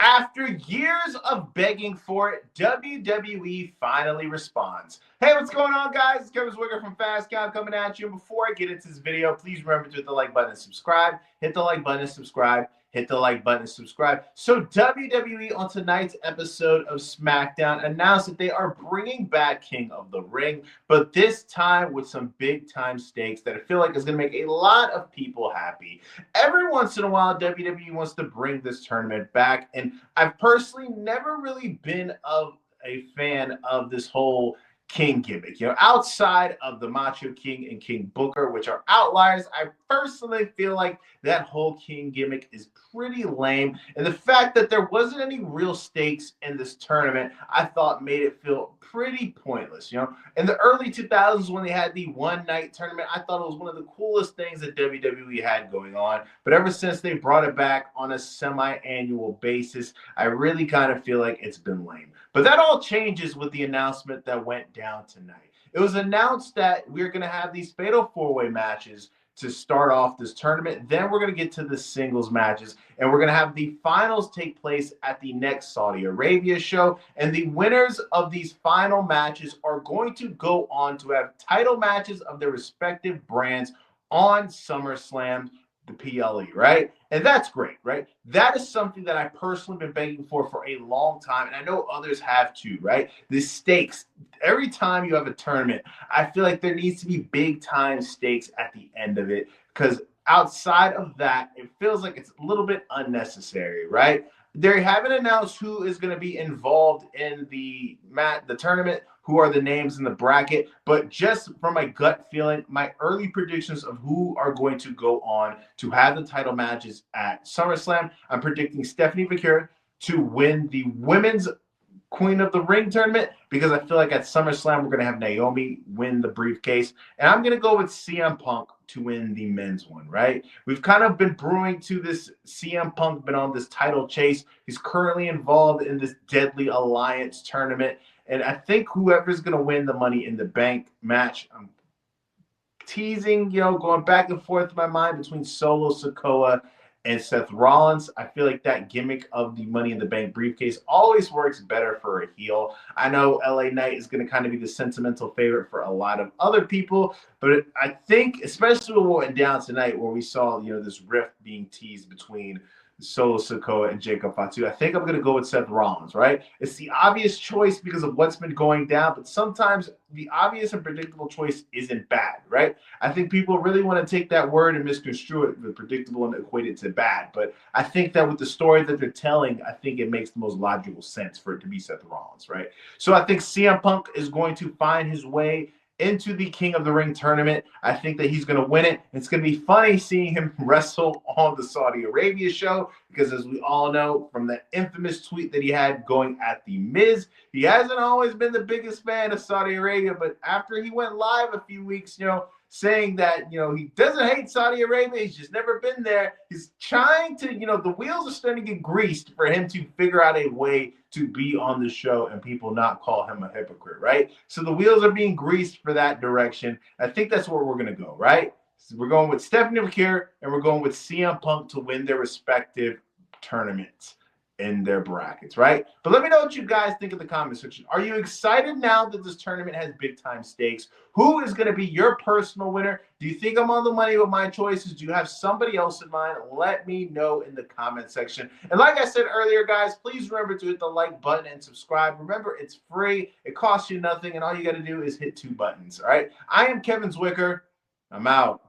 After years of begging for it, WWE finally responds. Hey, what's going on, guys? It's Kevin Zwicker from Fast Count coming at you. And before I get into this video, please remember to hit the like button and subscribe. Hit the like button and subscribe. Hit the like button and subscribe. So WWE on tonight's episode of Smackdown announced that they are bringing back King of the Ring, but this time with some big time stakes that I feel like is going to make a lot of people happy. Every once in a while, WWE wants to bring this tournament back, and I've personally never really been a fan of this whole King gimmick. Outside of the Macho King and King Booker, which are outliers, I personally feel like that whole King gimmick is pretty lame. And the fact that there wasn't any real stakes in this tournament, I thought made it feel pretty pointless. In the early 2000s when they had the one-night tournament, I thought it was one of the coolest things that WWE had going on. But ever since they brought it back on a semi-annual basis, I really kind of feel like it's been lame. But that all changes with the announcement that went down tonight. It was announced that we're going to have these fatal four-way matches to start off this tournament. Then we're going to get to the singles matches, and we're going to have the finals take place at the next Saudi Arabia show. And the winners of these final matches are going to go on to have title matches of their respective brands on SummerSlam, the PLE, right? And that's great, right? That is something that I personally been begging for a long time, and I know others have too, right? The stakes. Every time you have a tournament, I feel like there needs to be big time stakes at the end of it, because outside of that, it feels like it's a little bit unnecessary, right? They haven't announced who is going to be involved in the tournament, who are the names in the bracket, but just from my gut feeling, my early predictions of who are going to go on to have the title matches at SummerSlam, I'm predicting Stephanie McCure to win the women's Queen of the Ring tournament, because I feel like at SummerSlam we're going to have Naomi win the briefcase, and I'm going to go with CM Punk to win the men's one, right? We've kind of been brewing to this. CM Punk been on this title chase. He's currently involved in this Deadly Alliance tournament, and I think whoever's going to win the Money in the Bank match, I'm teasing, going back and forth in my mind between Solo Sikoa and Seth Rollins. I feel like that gimmick of the Money in the Bank briefcase always works better for a heel. I know LA Knight is going to kind of be the sentimental favorite for a lot of other people, but I think, especially with what went down tonight, where we saw, this rift being teased between Solo Sikoa and Jacob Fatu, I think I'm going to go with Seth Rollins, right? It's the obvious choice because of what's been going down, but sometimes the obvious and predictable choice isn't bad, right? I think people really want to take that word and misconstrue it, the predictable, and equate it to bad. But I think that with the story that they're telling, I think it makes the most logical sense for it to be Seth Rollins, right? So I think CM Punk is going to find his way into the King of the Ring tournament. I think that he's going to win it. It's going to be funny seeing him wrestle on the Saudi Arabia show, because as we all know from the infamous tweet that he had going at the Miz, he hasn't always been the biggest fan of Saudi Arabia, but after he went live a few weeks, saying that, he doesn't hate Saudi Arabia, he's just never been there. He's trying to, the wheels are starting to get greased for him to figure out a way to be on the show and people not call him a hypocrite, right? So the wheels are being greased for that direction. I think that's where we're going to go, right? So we're going with Stephanie McCure and we're going with CM Punk to win their respective tournaments in their brackets, right? But let me know what you guys think in the comment section. Are you excited now that this tournament has big time stakes? Who is going to be your personal winner? Do you think I'm on the money with my choices? Do you have somebody else in mind? Let me know in the comment section. And like I said earlier, guys, please remember to hit the like button and subscribe. Remember, it's free. It costs you nothing, and all you got to do is hit 2 buttons, all right? I am Kevin Zwicker. I'm out.